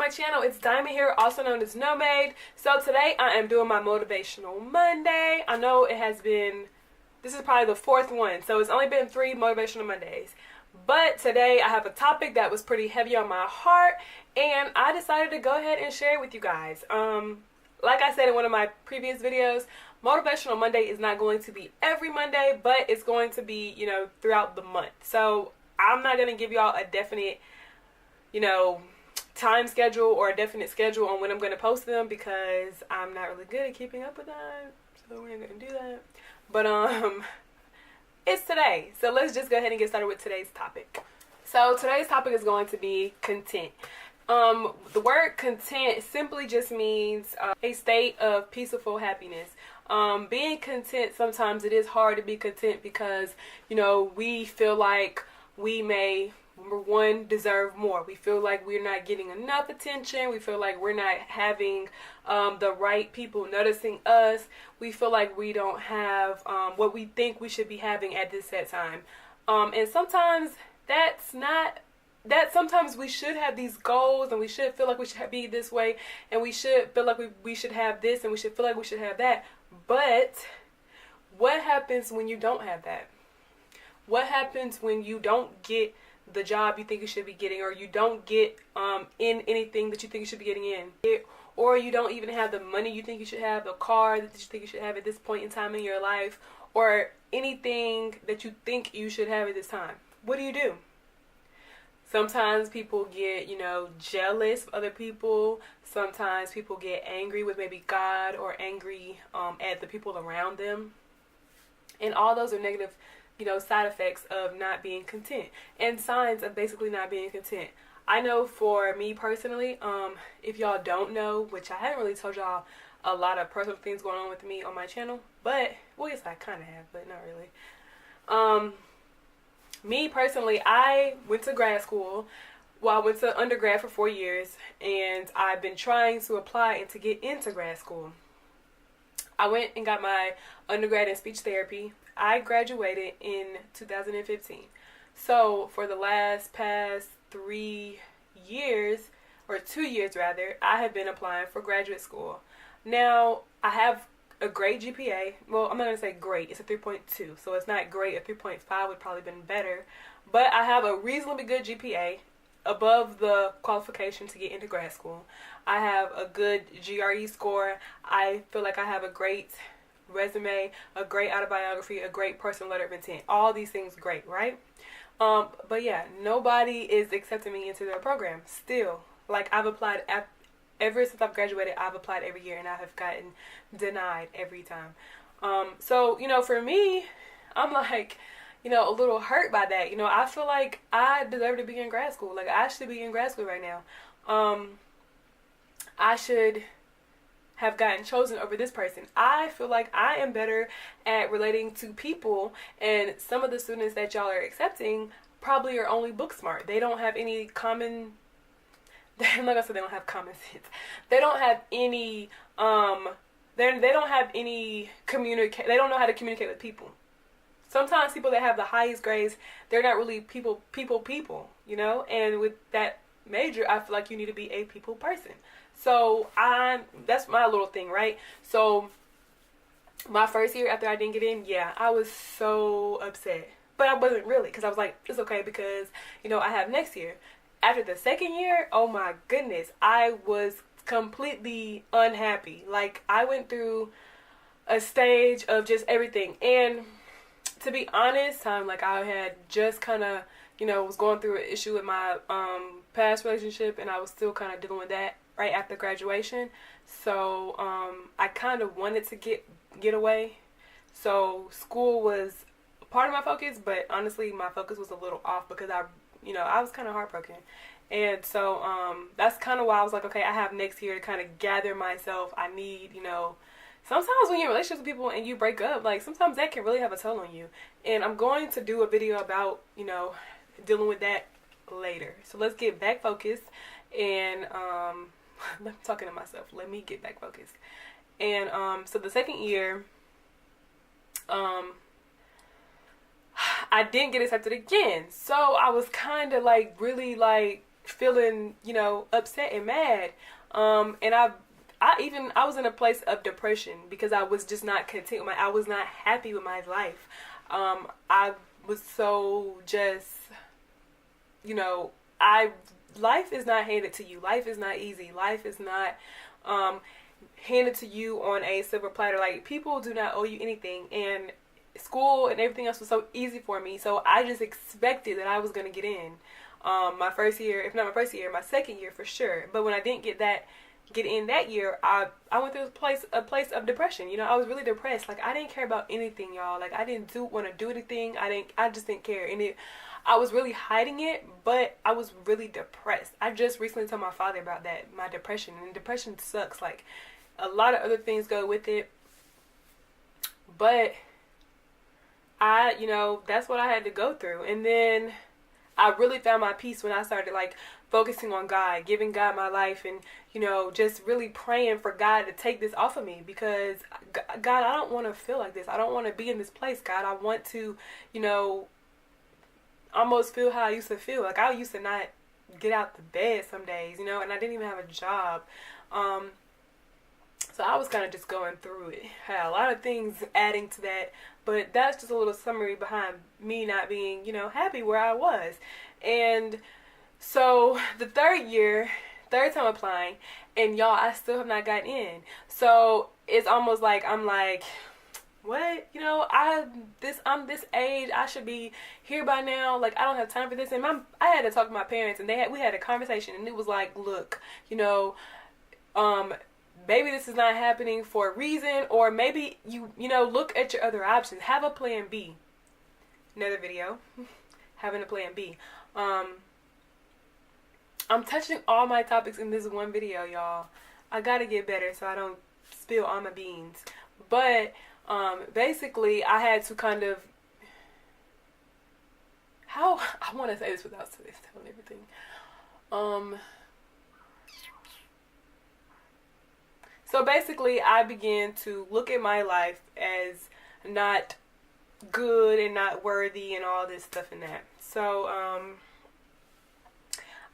my channel. It's Diamond here, also known as Nomade. So today I am doing my Motivational Monday. I know it has been, this is probably the fourth one, so it's only been 3 Motivational Mondays. But today I have a topic that was pretty heavy on my heart, and I decided to go ahead and share it with you guys. Like I said in one of my previous videos, Motivational Monday is not going to be every Monday, but it's going to be, you know, throughout the month. So I'm not going to give y'all a definite, you know, time schedule or a definite schedule on when I'm going to post them, because I'm not really good at keeping up with that. So we're not going to do that. But it's today. So let's just go ahead and get started with today's topic. So today's topic is going to be content. The word content simply just means a state of peaceful happiness. Being content, sometimes it is hard to be content because, you know, we feel like we may, number one, deserve more. We feel like we're not getting enough attention. We feel like we're not having the right people noticing us. We feel like we don't have what we think we should be having at this set time. And sometimes that's not, that sometimes we should have these goals and we should feel like we should be this way, and we should feel like we should have this, and we should feel like we should have that. But what happens when you don't have that? What happens when you don't get the job you think you should be getting, or you don't get in anything that you think you should be getting in, or you don't even have the money you think you should have, the car that you think you should have at this point in time in your life, or anything that you think you should have at this time? What do? Sometimes people get, you know, jealous of other people. Sometimes people get angry with maybe God, or angry at the people around them. And all those are negative, you know, side effects of not being content, and signs of basically not being content. I know for me personally, if y'all don't know, which I haven't really told y'all a lot of personal things going on with me on my channel, but, well, yes, I kind of have, but not really. Me personally, I went to grad school. Well, I went to undergrad for 4 years, and I've been trying to apply and to get into grad school. I went and got my undergrad in speech therapy. I graduated in 2015. So for the past 3 years, or 2 years rather, I have been applying for graduate school. Now, I have a great GPA. Well, I'm not going to say great. It's a 3.2. So it's not great. A 3.5 would probably been better. But I have a reasonably good GPA, above the qualification to get into grad school. I have a good GRE score. I feel like I have a great resume, a great autobiography, a great personal letter of intent. All these things great, right? But yeah, nobody is accepting me into their program still. Like, I've applied ever since I've graduated. I've applied every year, and I have gotten denied every time. So, you know, for me, I'm like, you know, a little hurt by that. You know, I feel like I deserve to be in grad school. Like, I should be in grad school right now. I should have gotten chosen over this person. I feel like I am better at relating to people, and some of the students that y'all are accepting probably are only book smart. They don't have any common, I'm not gonna say they don't have common sense. They don't have any, they don't have any they don't know how to communicate with people. Sometimes people that have the highest grades, they're not really people, you know? And with that major, I feel like you need to be a people person. So that's my little thing, right? So my first year after I didn't get in, yeah, I was so upset. But I wasn't really, because I was like, it's okay, because, you know, I have next year. After the second year, oh my goodness, I was completely unhappy. Like, I went through a stage of just everything. And to be honest, like, I had just kind of, you know, was going through an issue with my past relationship, and I was still kind of dealing with that right after graduation. So I kind of wanted to get away. So school was part of my focus, but honestly, my focus was a little off because I was kind of heartbroken. And so that's kind of why I was like, okay, I have next year to kind of gather myself. I need, you know, sometimes when you're in relationships with people and you break up, like, sometimes that can really have a toll on you. And I'm going to do a video about, you know, dealing with that later. So let's get back focused. And I'm talking to myself. Let me get back focused. And so the second year, I didn't get accepted again. So I was kind of like really like feeling, you know, upset and mad. And I was in a place of depression because I was just not content with I was not happy with my life. I was so just, you know, life is not handed to you. Life is not easy. Life is not handed to you on a silver platter. Like, people do not owe you anything, and school and everything else was so easy for me, so I just expected that I was going to get in my first year, if not my first year, my second year for sure. But when I didn't get in that year, I went through a place of depression. You know, I was really depressed. Like, I didn't care about anything, y'all. Like, I didn't want to do anything. I just didn't care. And I was really hiding it, but I was really depressed. I just recently told my father about that, my depression. And depression sucks. Like, a lot of other things go with it. But you know, that's what I had to go through. And then I really found my peace when I started, like, focusing on God, giving God my life, and, you know, just really praying for God to take this off of me, because God, I don't want to feel like this. I don't want to be in this place, God. I want to, you know, almost feel how I used to feel. Like, I used to not get out the bed some days, you know, and I didn't even have a job. So I was kind of just going through it. Had a lot of things adding to that, but that's just a little summary behind me not being, you know, happy where I was. And so the third time applying, and y'all, I still have not gotten in. So it's almost like I'm like, what? You know, I'm this age, I should be here by now. Like, I don't have time for this. And I had to talk to my parents, and we had a conversation, and it was like, look, you know, maybe this is not happening for a reason, or maybe you know, look at your other options. Have a plan B. Another video. Having a plan B. I'm touching all my topics in this one video, y'all. I gotta get better so I don't spill all my beans. But basically, I had to kind of, how I want to say this without telling everything. So basically, I began to look at my life as not good and not worthy and all this stuff and that. So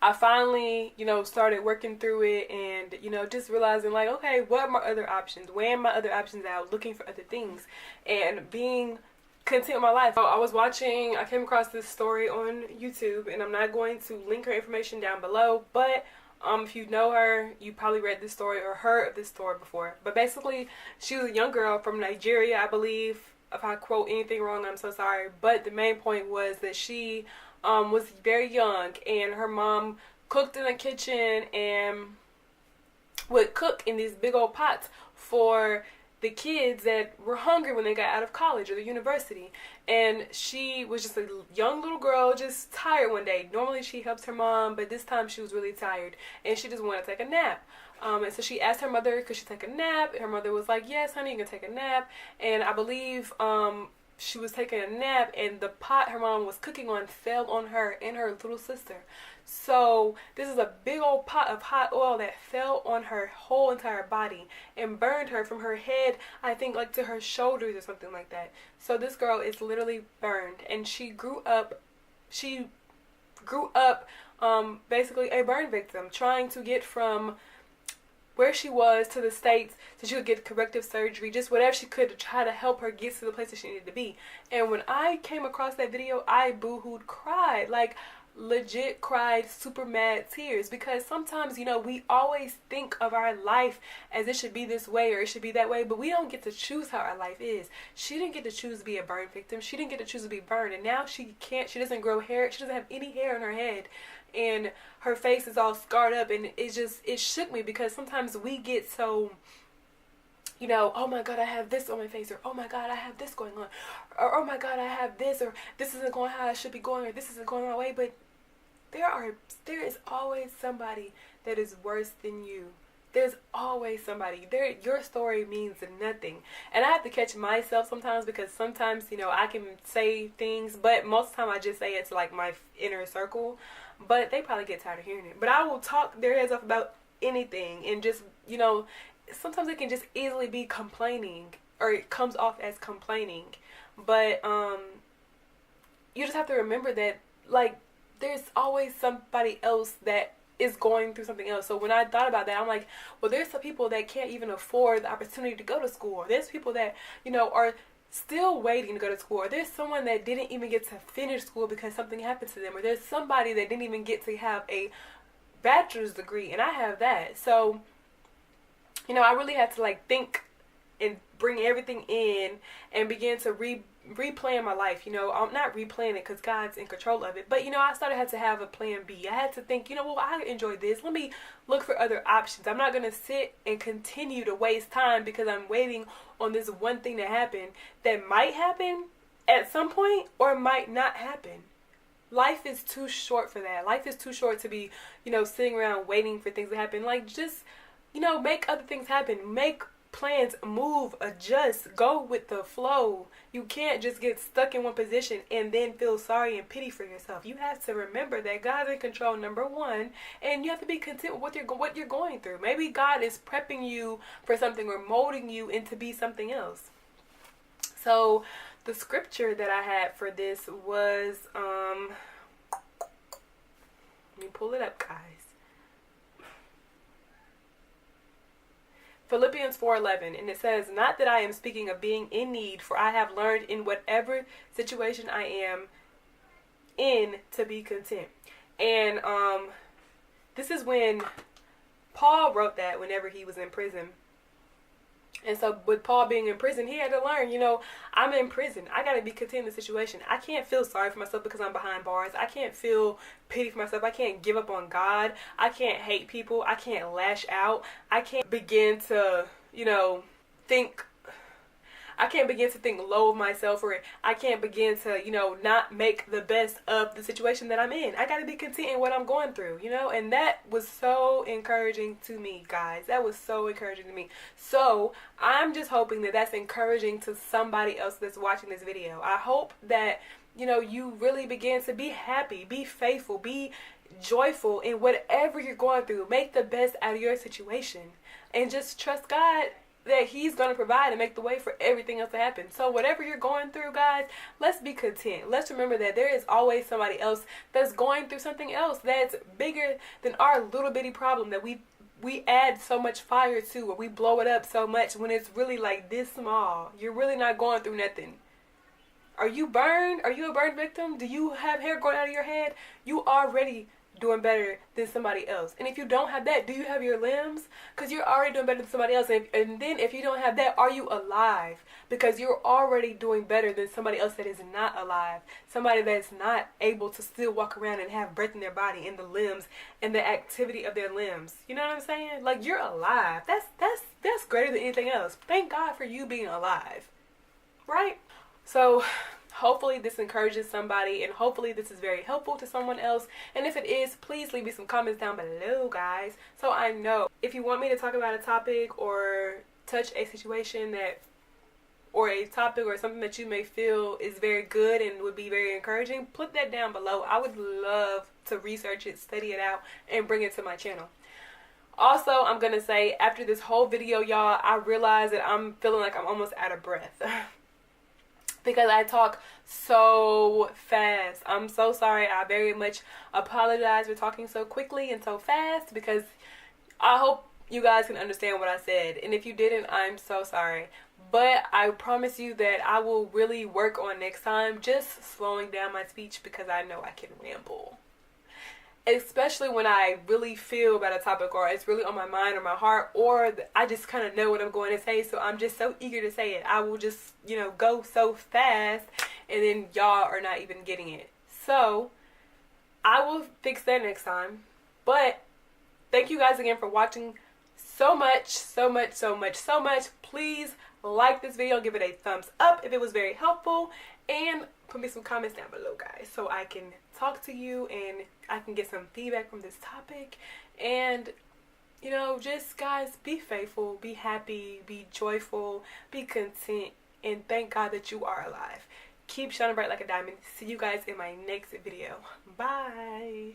I finally, you know, started working through it, and, you know, just realizing, like, okay, what are my other options? Weighing my other options out, looking for other things, and being content with my life. So I came across this story on YouTube, and I'm not going to link her information down below, but if you know her, you probably read this story or heard of this story before. But basically, she was a young girl from Nigeria, I believe. If I quote anything wrong, I'm so sorry. But the main point was that she was very young, and her mom cooked in the kitchen and would cook in these big old pots for the kids that were hungry when they got out of college or the university. And she was just a young little girl, just tired one day. Normally she helps her mom, but this time she was really tired, and she just wanted to take a nap. And so she asked her mother, could she take a nap? And her mother was like, yes, honey, you can take a nap. And I believe she was taking a nap, and the pot her mom was cooking on fell on her and her little sister. So this is a big old pot of hot oil that fell on her whole entire body and burned her from her head, I think, like to her shoulders or something like that. So this girl is literally burned, and she grew up basically a burn victim, trying to get from where she was to the States so she could get corrective surgery, just whatever she could to try to help her get to the place that she needed to be. And when I came across that video, I boo-hooed, cried, like legit cried super mad tears, because sometimes, you know, we always think of our life as it should be this way or it should be that way, but we don't get to choose how our life is. She didn't get to choose to be a burn victim. She didn't get to choose to be burned, and now she doesn't grow hair. She doesn't have any hair on her head, and her face is all scarred up. And it shook me, because sometimes we get so, you know, oh my God, I have this on my face, or oh my God, I have this going on, or oh my God, I have this, or this isn't going how I should be going, or this isn't going my way. But there is always somebody that is worse than you. There's always somebody. Your story means nothing. And I have to catch myself sometimes, because sometimes, you know, I can say things, but most of the time I just say it to like my inner circle. But they probably get tired of hearing it. But I will talk their heads off about anything, and just, you know, sometimes it can just easily be complaining, or it comes off as complaining. But you just have to remember that, like, there's always somebody else that is going through something else. So when I thought about that, I'm like, well, there's some people that can't even afford the opportunity to go to school. There's people that, you know, are still waiting to go to school. Or there's someone that didn't even get to finish school because something happened to them. Or there's somebody that didn't even get to have a bachelor's degree, and I have that. So, you know, I really had to like think and bring everything in and begin to replan my life. You know, I'm not replaying it because God's in control of it, but you know, I started had to have a plan B. I had to think, you know, well, I enjoy this, let me look for other options. I'm not gonna sit and continue to waste time because I'm waiting on this one thing to happen that might happen at some point or might not happen. Life is too short for that. Life is too short to be, you know, sitting around waiting for things to happen. Like, just, you know, make other things happen. Make plans, move, adjust, go with the flow. You can't just get stuck in one position and then feel sorry and pity for yourself. You have to remember that God's in control, number one, and you have to be content with what you're going through. Maybe God is prepping you for something or molding you into be something else. So the scripture that I had for this was, let me pull it up, guys. Philippians 4:11, and it says, "Not that I am speaking of being in need, for I have learned in whatever situation I am in to be content." And this is when Paul wrote that whenever he was in prison. And so with Paul being in prison, he had to learn, you know, I'm in prison. I got to be content in the situation. I can't feel sorry for myself because I'm behind bars. I can't feel pity for myself. I can't give up on God. I can't hate people. I can't lash out. I can't begin to, you know, I can't begin to think low of myself, or I can't begin to, you know, not make the best of the situation that I'm in. I got to be content in what I'm going through, you know, and that was so encouraging to me, guys. That was so encouraging to me. So I'm just hoping that that's encouraging to somebody else that's watching this video. I hope that, you know, you really begin to be happy, be faithful, be joyful in whatever you're going through. Make the best out of your situation and just trust God that he's going to provide and make the way for everything else to happen. So whatever you're going through, guys, let's be content. Let's remember that there is always somebody else that's going through something else that's bigger than our little bitty problem that we add so much fire to, or we blow it up so much when it's really like this small. You're really not going through nothing. Are you burned? Are you a burn victim? Do you have hair growing out of your head? You already doing better than somebody else. And if you don't have that, do you have your limbs? Because you're already doing better than somebody else. And then if you don't have that, are you alive? Because you're already doing better than somebody else that is not alive. Somebody that's not able to still walk around and have breath in their body and the limbs and the activity of their limbs. You know what I'm saying? Like, you're alive. That's greater than anything else. Thank God for you being alive. Right? So hopefully this encourages somebody, and hopefully this is very helpful to someone else. And if it is, please leave me some comments down below, guys, so I know. If you want me to talk about a topic or touch a situation that, or a topic or something that you may feel is very good and would be very encouraging, put that down below. I would love to research it, study it out, and bring it to my channel. Also, I'm going to say, after this whole video, y'all, I realize that I'm feeling like I'm almost out of breath. Because I talk so fast. I'm so sorry. I very much apologize for talking so quickly and so fast, because I hope you guys can understand what I said. And if you didn't, I'm so sorry. But I promise you that I will really work on next time just slowing down my speech, because I know I can ramble. Especially when I really feel about a topic, or it's really on my mind or my heart, or I just kind of know what I'm going to say, so I'm just so eager to say it. I will just, you know, go so fast, and then y'all are not even getting it. So I will fix that next time. But thank you guys again for watching so much. Please like this video, give it a thumbs up if it was very helpful, and put me some comments down below, guys, so I can talk to you and I can get some feedback from this topic. And, you know, just, guys, be faithful, be happy, be joyful, be content, and thank God that you are alive. Keep shining bright like a diamond. See you guys in my next video. Bye.